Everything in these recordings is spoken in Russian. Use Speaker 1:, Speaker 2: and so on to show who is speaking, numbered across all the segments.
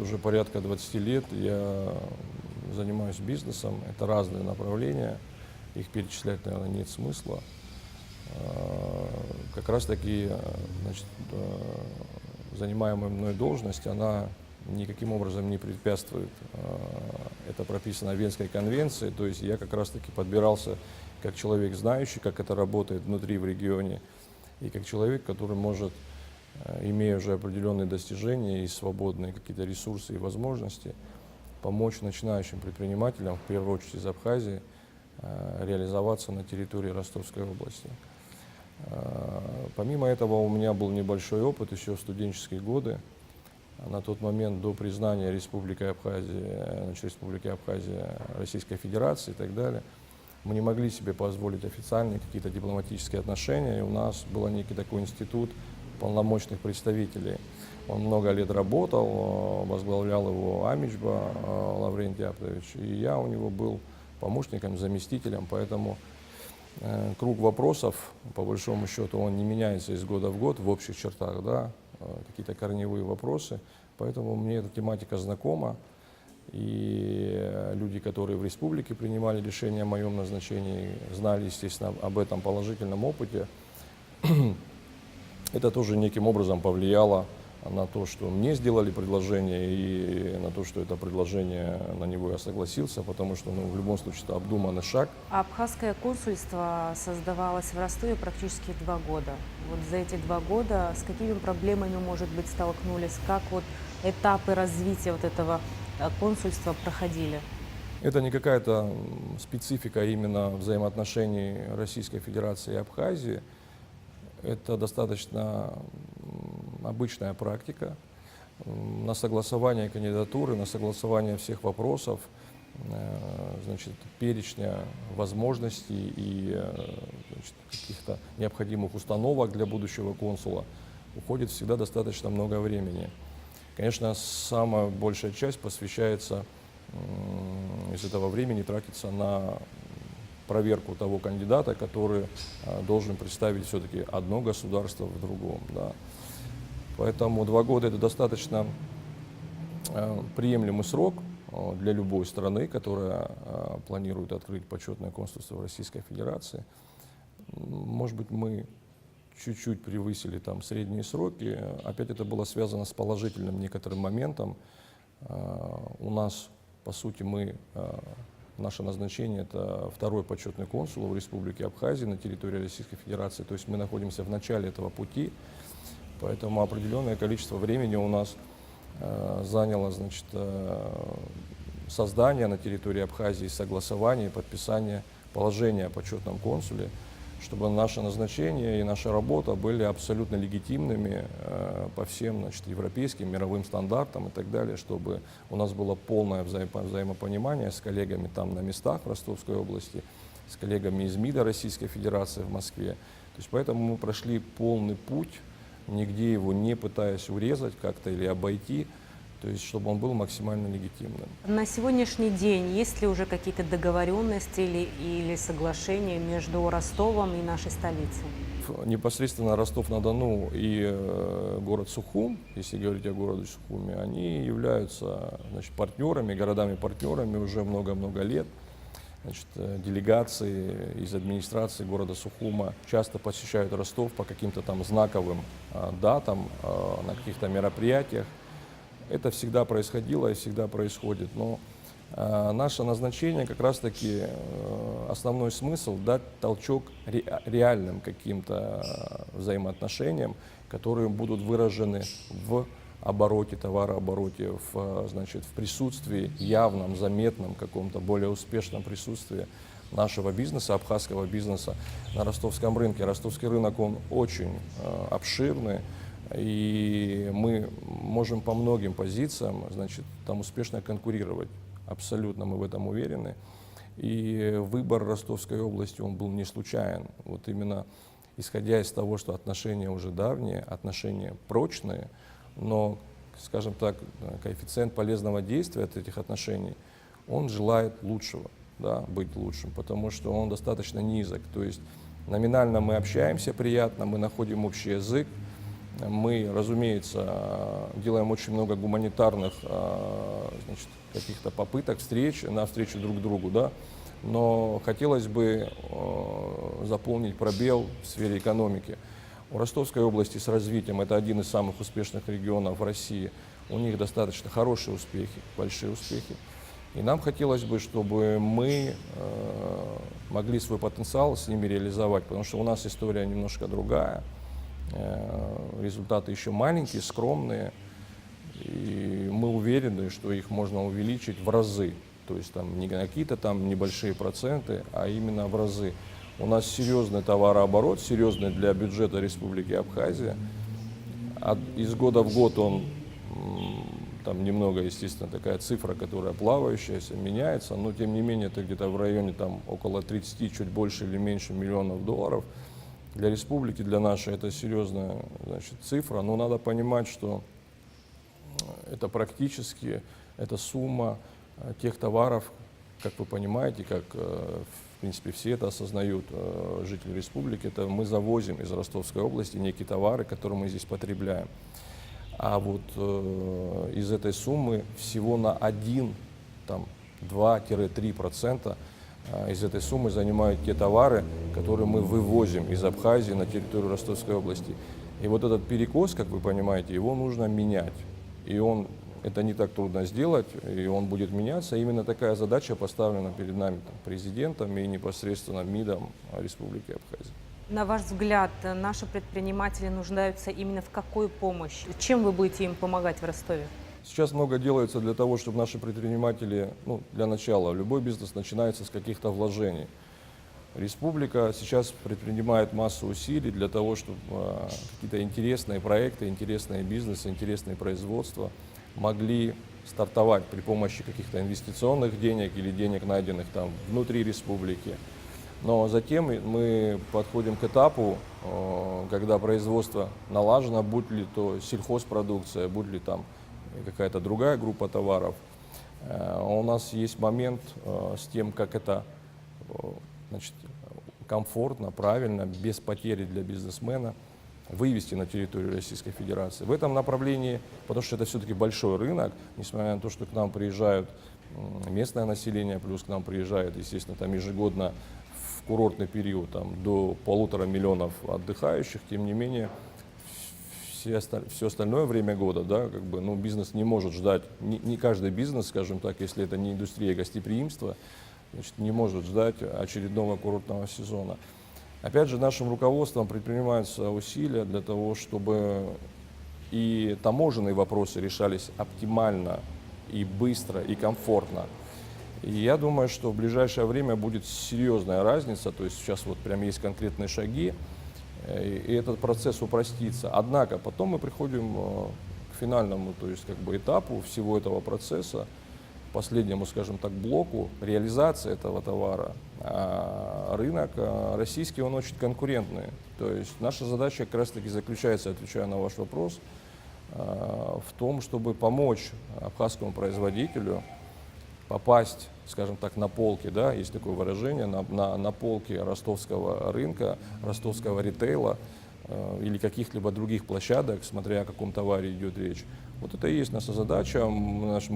Speaker 1: Уже порядка 20 лет я занимаюсь бизнесом. Это разные направления. Их перечислять, наверное, нет смысла. Как раз таки, значит, занимаемая мной должность, она никаким образом не препятствует. Это прописано в Венской конвенции. То есть я как раз таки подбирался как человек, знающий, как это работает внутри в регионе, и как человек, который может, имея уже определенные достижения и свободные какие-то ресурсы и возможности, помочь начинающим предпринимателям, в первую очередь из Абхазии, реализоваться на территории Ростовской области. Помимо этого, у меня был небольшой опыт еще в студенческие годы. На тот момент, до признания Республики Абхазия Российской Федерации и так далее, мы не могли себе позволить официальные какие-то дипломатические отношения, и у нас был некий такой институт полномочных представителей. Он много лет работал, возглавлял его Амичба Лаврентий Аптович, и я у него был помощником, заместителем, поэтому круг вопросов, по большому счету, он не меняется из года в год в общих чертах, да, какие-то корневые вопросы, поэтому мне эта тематика знакома, и люди, которые в республике принимали решение о моем назначении, знали, естественно, об этом положительном опыте. Это тоже неким образом повлияло на то, что мне сделали предложение, и на то, что это предложение, на него я согласился, потому что, в любом случае, это обдуманный шаг.
Speaker 2: Абхазское консульство создавалось в Ростове практически 2 года. Вот за эти 2 года с какими проблемами, может быть, столкнулись? Как вот этапы развития вот этого консульства проходили?
Speaker 1: Это не какая-то специфика именно взаимоотношений Российской Федерации и Абхазии. Это достаточно обычная практика на согласование кандидатуры, на согласование всех вопросов, значит, перечня возможностей и каких-то необходимых установок для будущего консула уходит всегда достаточно много времени. Конечно, самая большая часть посвящается, из этого времени тратится на проверку того кандидата, который должен представить все-таки одно государство в другом. Да. Поэтому 2 года – это достаточно приемлемый срок для любой страны, которая планирует открыть почетное консульство в Российской Федерации. Может быть, мы чуть-чуть превысили там средние сроки. Опять это было связано с положительным некоторым моментом. У нас, по сути, наше назначение – это 2-й почетный консул в Республике Абхазия на территории Российской Федерации. То есть мы находимся в начале этого пути, поэтому определенное количество времени у нас заняло, значит, создание на территории Абхазии, согласование и подписание положения о почетном консуле, чтобы наше назначение и наша работа были абсолютно легитимными по всем, значит, европейским, мировым стандартам и так далее, чтобы у нас было полное взаимопонимание с коллегами там на местах в Ростовской области, с коллегами из МИДа Российской Федерации в Москве. То есть поэтому мы прошли полный путь, нигде его не пытаясь урезать как-то или обойти, то есть чтобы он был максимально легитимным.
Speaker 2: На сегодняшний день есть ли уже какие-то договоренности или соглашения между Ростовом и нашей столицей?
Speaker 1: Непосредственно Ростов-на-Дону и город Сухум, если говорить о городе Сухуме, они являются, значит, партнерами, городами-партнерами уже много-много лет. Значит, делегации из администрации города Сухума часто посещают Ростов по каким-то там знаковым датам, на каких-то мероприятиях. Это всегда происходило и всегда происходит, но наше назначение как раз-таки основной смысл дать толчок реальным каким-то взаимоотношениям, которые будут выражены в обороте, товарообороте, значит, в присутствии явном, заметном, каком-то более успешном присутствии нашего бизнеса, абхазского бизнеса на ростовском рынке. Ростовский рынок, он очень обширный, и мы можем по многим позициям, значит, там успешно конкурировать. Абсолютно мы в этом уверены. И выбор Ростовской области, он был не случайен. Вот именно исходя из того, что отношения уже давние, отношения прочные, но, скажем так, коэффициент полезного действия от этих отношений, он желает лучшего, да, быть лучшим, потому что он достаточно низок. То есть номинально мы общаемся приятно, мы находим общий язык, Мы, разумеется, делаем очень много гуманитарных значит, каких-то попыток, встреч, навстречу друг другу, да? Но хотелось бы заполнить пробел в сфере экономики. У Ростовской области с развитием, это один из самых успешных регионов в России, у них достаточно хорошие успехи, большие успехи. И нам хотелось бы, чтобы мы могли свой потенциал с ними реализовать, потому что у нас история немножко другая, результаты еще маленькие, скромные, и мы уверены, что их можно увеличить в разы. То есть там не какие-то там небольшие проценты, а именно в разы. У нас серьезный товарооборот, серьезный для бюджета Республики Абхазия. Из года в год он, там немного, естественно, такая цифра, которая плавающаяся, меняется, но тем не менее это где-то в районе там около 30, чуть больше или меньше миллионов долларов. Для республики, для нашей это серьезная, значит, цифра, но надо понимать, что это практически, это сумма тех товаров, как вы понимаете, как в принципе все это осознают жители республики, это мы завозим из Ростовской области некие товары, которые мы здесь потребляем. А вот из этой суммы всего на 2-3% из этой суммы занимают те товары, которые мы вывозим из Абхазии на территорию Ростовской области. И вот этот перекос, как вы понимаете, его нужно менять. И это не так трудно сделать, и он будет меняться. Именно такая задача поставлена перед нами президентом и непосредственно МИДом Республики Абхазия.
Speaker 2: На ваш взгляд, наши предприниматели нуждаются именно в какой помощи? Чем вы будете им помогать в Ростове?
Speaker 1: Сейчас много делается для того, чтобы наши предприниматели, для начала, любой бизнес начинается с каких-то вложений. Республика сейчас предпринимает массу усилий для того, чтобы какие-то интересные проекты, интересные бизнесы, интересные производства могли стартовать при помощи каких-то инвестиционных денег или денег, найденных там внутри республики. Но затем мы подходим к этапу, когда производство налажено, будь ли то сельхозпродукция, будь ли там какая-то другая группа товаров. У нас есть момент с тем, как это, значит, комфортно, правильно, без потери для бизнесмена вывести на территорию Российской Федерации. В этом направлении, потому что это все-таки большой рынок, несмотря на то, что к нам приезжают местное население, плюс к нам приезжает, естественно, там ежегодно в курортный период до 1,5 миллиона отдыхающих, тем не менее, все остальное время года, да, бизнес не может ждать, не каждый бизнес, скажем так, если это не индустрия гостеприимства, значит, не может ждать очередного курортного сезона. Опять же, нашим руководством предпринимаются усилия для того, чтобы и таможенные вопросы решались оптимально, и быстро, и комфортно. И я думаю, что в ближайшее время будет серьезная разница, то есть сейчас вот прям есть конкретные шаги, и этот процесс упростится. Однако потом мы приходим к финальному, то есть этапу всего этого процесса, последнему, скажем так, блоку реализации этого товара. А рынок российский, он очень конкурентный. То есть наша задача как раз-таки заключается, отвечая на ваш вопрос, в том, чтобы помочь абхазскому производителю попасть, скажем так, на полки, да, есть такое выражение, на полки ростовского рынка, ростовского ритейла или каких-либо других площадок, смотря о каком товаре идет речь. Вот это и есть наша задача.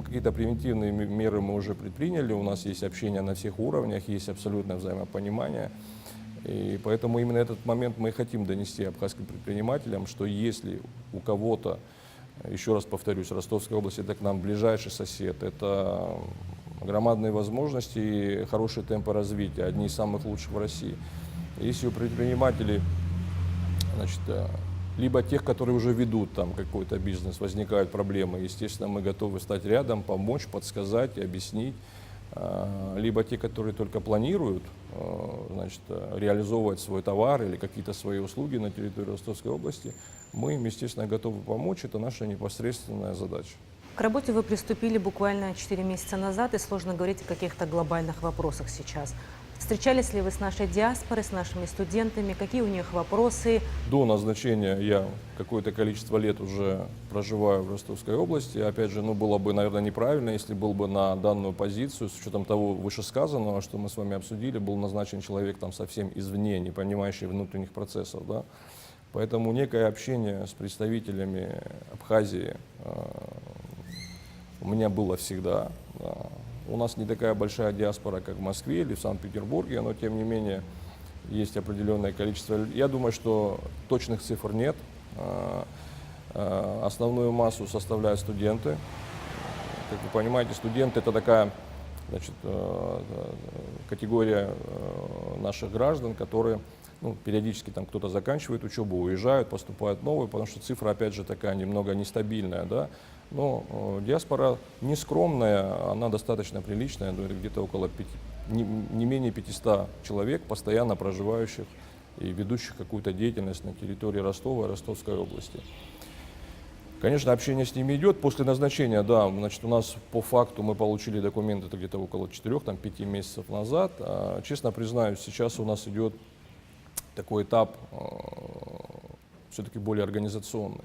Speaker 1: Какие-то превентивные меры мы уже предприняли, у нас есть общение на всех уровнях, есть абсолютное взаимопонимание. И поэтому именно этот момент мы и хотим донести абхазским предпринимателям, что если у кого-то, еще раз повторюсь, Ростовская область — это к нам ближайший сосед, это громадные возможности и хорошие темпы развития, одни из самых лучших в России. Если у предпринимателей, значит, либо тех, которые уже ведут там какой-то бизнес, возникают проблемы, естественно, мы готовы стать рядом, помочь, подсказать, объяснить. Либо те, которые только планируют, значит, реализовывать свой товар или какие-то свои услуги на территории Ростовской области, мы им, естественно, готовы помочь. Это наша непосредственная задача.
Speaker 2: К работе вы приступили буквально 4 месяца назад, и сложно говорить о каких-то глобальных вопросах сейчас. Встречались ли вы с нашей диаспорой, с нашими студентами? Какие у них вопросы?
Speaker 1: До назначения я какое-то количество лет уже проживаю в Ростовской области. Опять же, было бы, наверное, неправильно, если был бы на данную позицию, с учетом того вышесказанного, что мы с вами обсудили, был назначен человек там совсем извне, не понимающий внутренних процессов. Да? Поэтому некое общение с представителями Абхазии у меня было всегда. Да. У нас не такая большая диаспора, как в Москве или в Санкт-Петербурге, но тем не менее есть определенное количество. Я думаю, что точных цифр нет. Основную массу составляют студенты. Как вы понимаете, студенты — это такая, значит, категория наших граждан, которые периодически там кто-то заканчивает учебу, уезжают, поступают новые, потому что цифра, опять же, такая немного нестабильная, да. Но диаспора не скромная, она достаточно приличная, где-то около не менее 500 человек, постоянно проживающих и ведущих какую-то деятельность на территории Ростова и Ростовской области. Конечно, общение с ними идет. После назначения, да, значит, у нас по факту мы получили документы где-то около 4-5 месяцев назад. Честно признаюсь, сейчас у нас идет такой этап все-таки более организационный,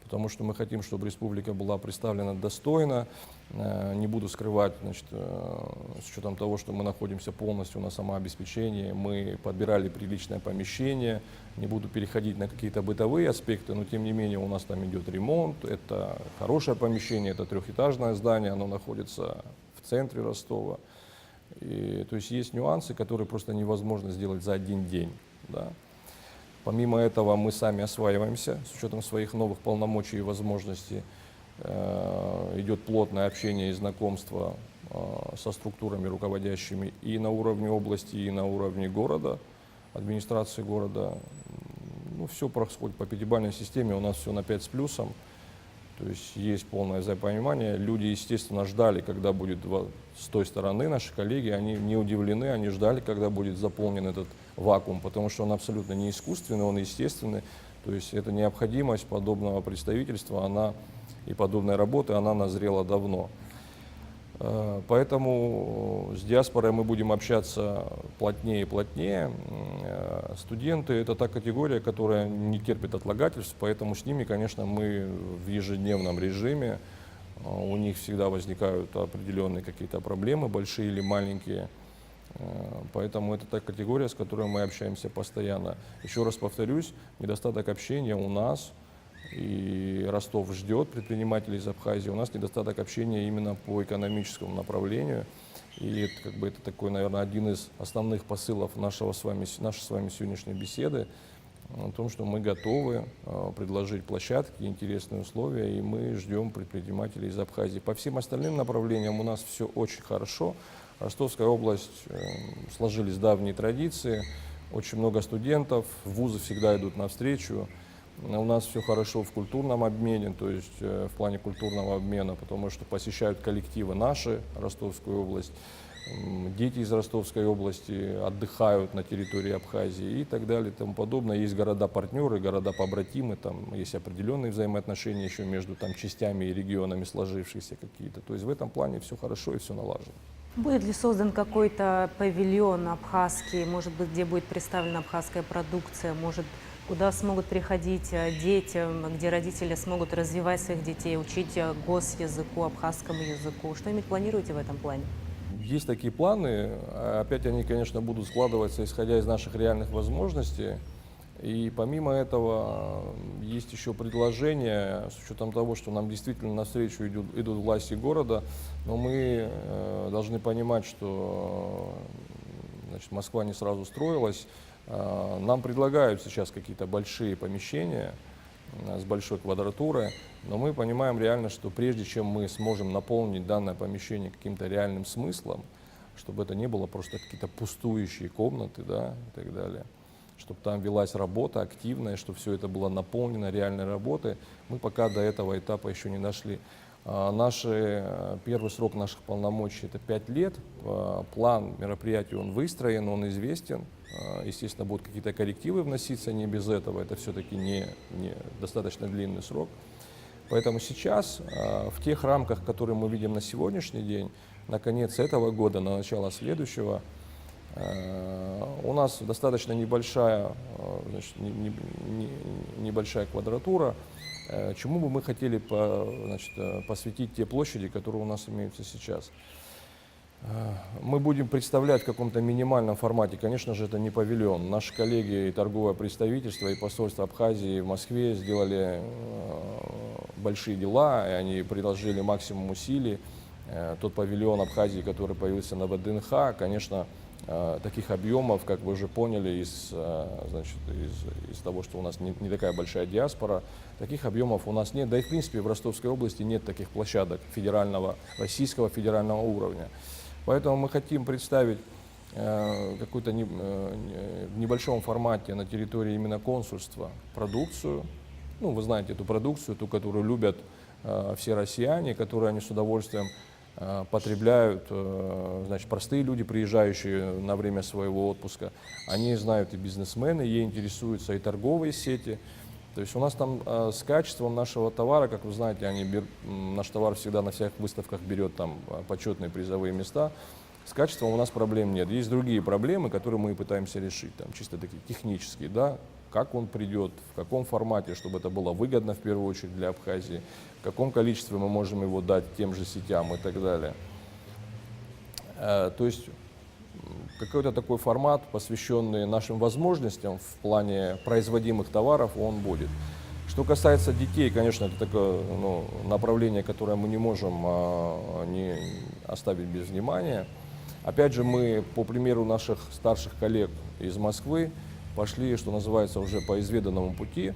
Speaker 1: потому что мы хотим, чтобы республика была представлена достойно. Не буду скрывать, значит, с учетом того, что мы находимся полностью на самообеспечении, мы подбирали приличное помещение. Не буду переходить на какие-то бытовые аспекты, но тем не менее у нас там идет ремонт. Это хорошее помещение, это трехэтажное здание, оно находится в центре Ростова. И, то есть есть нюансы, которые просто невозможно сделать за один день. Да. Помимо этого мы сами осваиваемся с учетом своих новых полномочий и возможностей. Идет плотное общение и знакомство со структурами руководящими и на уровне области, и на уровне города, администрации города. Ну, все происходит по пятибалльной системе, у нас все на 5 с плюсом. То есть полное взаимопонимание. Люди, естественно, ждали, когда будет с той стороны наши коллеги, они не удивлены, они ждали, когда будет заполнен этот вакуум, потому что он абсолютно не искусственный, он естественный. То есть эта необходимость подобного представительства, и подобной работы, она назрела давно. Поэтому с диаспорой мы будем общаться плотнее и плотнее. Студенты — это та категория, которая не терпит отлагательств, поэтому с ними, конечно, мы в ежедневном режиме. У них всегда возникают определенные какие-то проблемы, большие или маленькие. Поэтому это та категория, с которой мы общаемся постоянно. Еще раз повторюсь, недостаток общения у нас, и Ростов ждет предпринимателей из Абхазии. У нас недостаток общения именно по экономическому направлению. И это такой, наверное, один из основных посылов нашей с вами сегодняшней беседы о том, что мы готовы предложить площадки, интересные условия, и мы ждем предпринимателей из Абхазии. По всем остальным направлениям у нас все очень хорошо. Ростовская область, сложились давние традиции, очень много студентов, вузы всегда идут навстречу. У нас все хорошо в культурном обмене, то есть в плане культурного обмена, потому что посещают коллективы наши, Ростовскую область, дети из Ростовской области отдыхают на территории Абхазии и так далее и тому подобное. Есть города-партнеры, города-побратимы, там есть определенные взаимоотношения еще между частями и регионами сложившиеся какие-то. То есть в этом плане все хорошо и все налажено.
Speaker 2: Будет ли создан какой-то павильон абхазский, может быть, где будет представлена абхазская продукция, может, куда смогут приходить дети, где родители смогут развивать своих детей, учить госязыку, абхазскому языку? Что-нибудь планируете в этом плане?
Speaker 1: Есть такие планы. Опять они, конечно, будут складываться, исходя из наших реальных возможностей. И помимо этого есть еще предложения, с учетом того, что нам действительно навстречу идут власти города, но мы должны понимать, что Москва не сразу строилась. Нам предлагают сейчас какие-то большие помещения с большой квадратурой, но мы понимаем реально, что прежде чем мы сможем наполнить данное помещение каким-то реальным смыслом, чтобы это не было просто какие-то пустующие комнаты, да, и так далее, чтобы там велась работа активная, чтобы все это было наполнено реальной работой, мы пока до этого этапа еще не дошли. Первый срок наших полномочий — это 5 лет. План мероприятий, он выстроен, он известен. Естественно, будут какие-то коррективы вноситься, не без этого. Это все-таки не достаточно длинный срок. Поэтому сейчас, в тех рамках, которые мы видим на сегодняшний день, на конец этого года, на начало следующего, у нас достаточно небольшая квадратура. Чему бы мы хотели посвятить те площади, которые у нас имеются сейчас? Мы будем представлять в каком-то минимальном формате. Конечно же, это не павильон. Наши коллеги и торговое представительство, и посольство Абхазии в Москве сделали большие дела, и они приложили максимум усилий. Тот павильон Абхазии, который появился на ВДНХ, конечно, таких объемов, как вы уже поняли, значит, из того, что у нас не такая большая диаспора, таких объемов у нас нет. Да и в принципе в Ростовской области нет таких площадок российского федерального уровня. Поэтому мы хотим представить какую-то в небольшом формате на территории именно консульства продукцию. Ну, вы знаете эту продукцию, ту, которую любят все россияне, которую они с удовольствием потребляют, значит, простые люди, приезжающие на время своего отпуска. Они знают и бизнесмены, ей интересуются и торговые сети. То есть у нас там с качеством нашего товара, как вы знаете, наш товар всегда на всех выставках берет там почетные призовые места. С качеством у нас проблем нет. Есть другие проблемы, которые мы пытаемся решить, там, чисто такие технические, да, как он придет, в каком формате, чтобы это было выгодно в первую очередь для Абхазии, в каком количестве мы можем его дать тем же сетям и так далее. То есть какой-то такой формат, посвященный нашим возможностям в плане производимых товаров, он будет. Что касается детей, конечно, это такое направление, которое мы не можем не оставить без внимания. Опять же, мы, по примеру наших старших коллег из Москвы, пошли, что называется, уже по изведанному пути.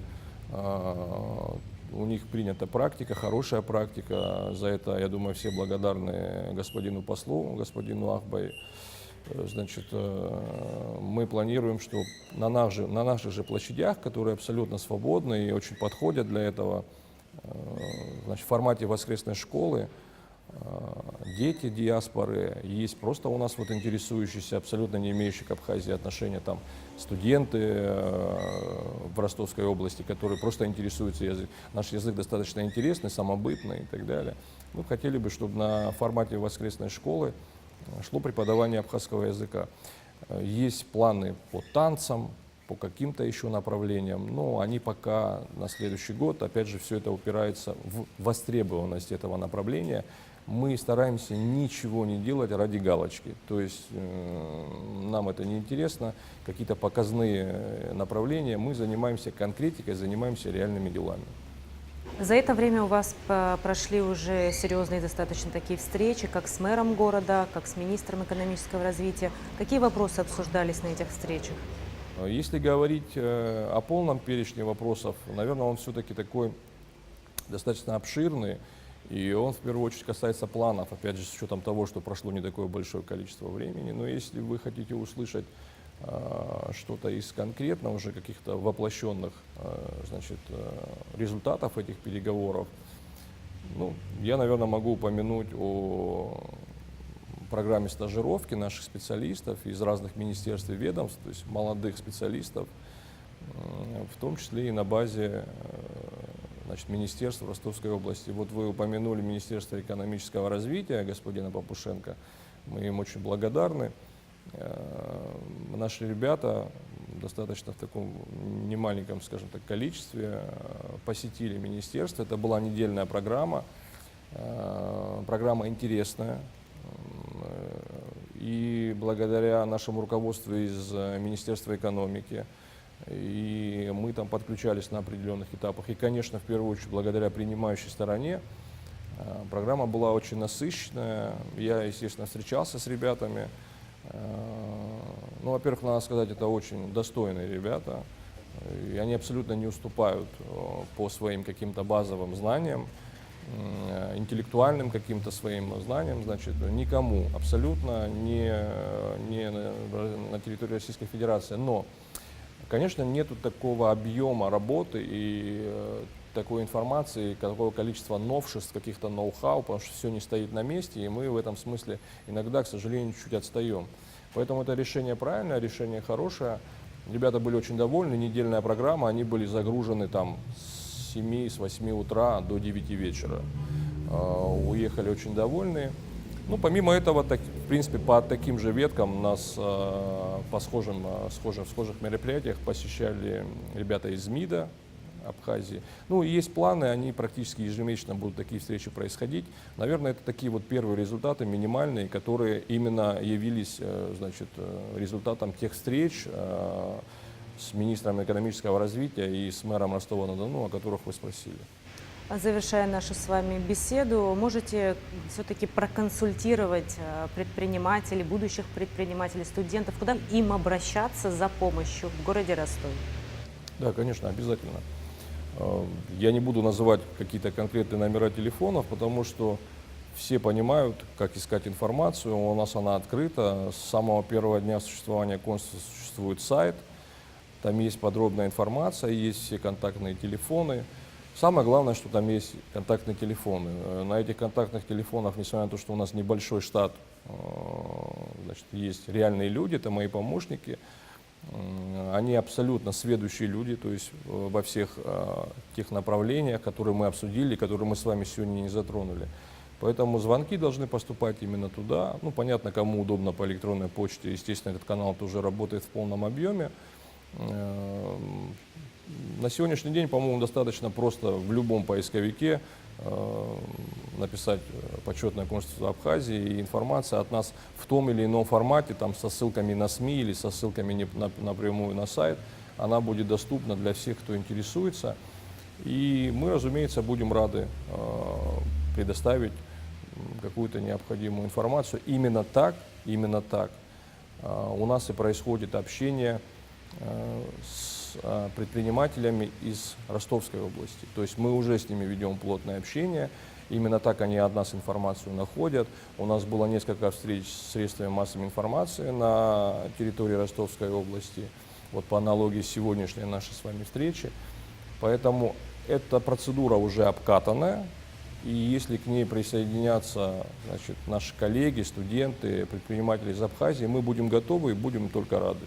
Speaker 1: У них принята практика, хорошая практика. За это, я думаю, все благодарны господину послу, господину Ахбай. Значит, мы планируем, что на наших же площадях, которые абсолютно свободны и очень подходят для этого, значит, в формате воскресной школы, дети диаспоры, есть просто у нас вот интересующиеся, абсолютно не имеющие к Абхазии отношения, там, студенты в Ростовской области, которые просто интересуются языком. Наш язык достаточно интересный, самобытный и так далее. Мы хотели бы, чтобы на формате воскресной школы шло преподавание абхазского языка. Есть планы по танцам, по каким-то еще направлениям, но они пока на следующий год, опять же, все это упирается в востребованность этого направления. Мы стараемся ничего не делать ради галочки, то есть нам это не интересно, какие-то показные направления, мы занимаемся конкретикой, занимаемся реальными делами.
Speaker 2: За это время у вас прошли уже серьезные достаточно такие встречи, как с мэром города, как с министром экономического развития. Какие вопросы обсуждались на этих встречах?
Speaker 1: Если говорить о полном перечне вопросов, наверное, он все-таки такой достаточно обширный, и он в первую очередь касается планов, опять же, с учетом того, что прошло не такое большое количество времени. Но если вы хотите услышать что-то из конкретно уже каких-то воплощенных, значит, результатов этих переговоров, ну, я, наверное, могу упомянуть о программе стажировки наших специалистов из разных министерств и ведомств, то есть молодых специалистов, в том числе и на базе, значит, министерств Ростовской области. Вот вы упомянули Министерство экономического развития господина Папушенко, мы им очень благодарны. Наши ребята достаточно в таком немаленьком, скажем так, количестве посетили министерство. Это была недельная программа, программа интересная. И благодаря нашему руководству из Министерства экономики, и мы там подключались на определенных этапах. И, конечно, в первую очередь, благодаря принимающей стороне, программа была очень насыщенная. Я, естественно, встречался с ребятами. Ну, во-первых, надо сказать, это очень достойные ребята. И они абсолютно не уступают по своим каким-то базовым знаниям, интеллектуальным каким-то своим знаниям, значит, никому абсолютно не на территории Российской Федерации. Но, конечно, нету такого объема работы и такой информации, такого количества новшеств, каких-то ноу-хау, потому что все не стоит на месте, и мы в этом смысле иногда, к сожалению, чуть отстаем. Поэтому это решение правильное, решение хорошее. Ребята были очень довольны, недельная программа, они были загружены там с 8 утра до 9 вечера. Уехали очень довольные. Ну, помимо этого, в принципе, по таким же веткам нас в схожих мероприятиях посещали ребята из МИДа, Абхазии. Ну, и есть планы, они практически ежемесячно будут такие встречи происходить. Наверное, это такие вот первые результаты, минимальные, которые именно явились, значит, результатом тех встреч с министром экономического развития и с мэром Ростова-на-Дону, о которых вы спросили.
Speaker 2: Завершая нашу с вами беседу, можете все-таки проконсультировать предпринимателей, будущих предпринимателей, студентов, куда им обращаться за помощью в городе Ростове?
Speaker 1: Да, конечно, обязательно. Я не буду называть какие-то конкретные номера телефонов, потому что все понимают, как искать информацию. У нас она открыта. С самого первого дня существования консульства существует сайт. Там есть подробная информация, есть все контактные телефоны. Самое главное, что там есть контактные телефоны. На этих контактных телефонах, несмотря на то, что у нас небольшой штат, значит, есть реальные люди, это мои помощники. Они абсолютно сведущие люди, то есть во всех тех направлениях, которые мы обсудили, которые мы с вами сегодня не затронули. Поэтому звонки должны поступать именно туда. Ну, понятно, кому удобно по электронной почте. Естественно, этот канал тоже работает в полном объеме. На сегодняшний день, по-моему, достаточно просто в любом поисковике написать почетное консульство Абхазии, и информация от нас в том или ином формате, там, со ссылками на СМИ или со ссылками напрямую на сайт, она будет доступна для всех, кто интересуется. И мы, разумеется, будем рады предоставить какую-то необходимую информацию. Именно так у нас и происходит общение с предпринимателями из Ростовской области. То есть мы уже с ними ведем плотное общение. Именно так они от нас информацию находят. У нас было несколько встреч с средствами массовой информации на территории Ростовской области, вот по аналогии с сегодняшней нашей с вами встречи. Поэтому эта процедура уже обкатанная. И если к ней присоединятся, значит, наши коллеги, студенты, предприниматели из Абхазии, мы будем готовы и будем только рады.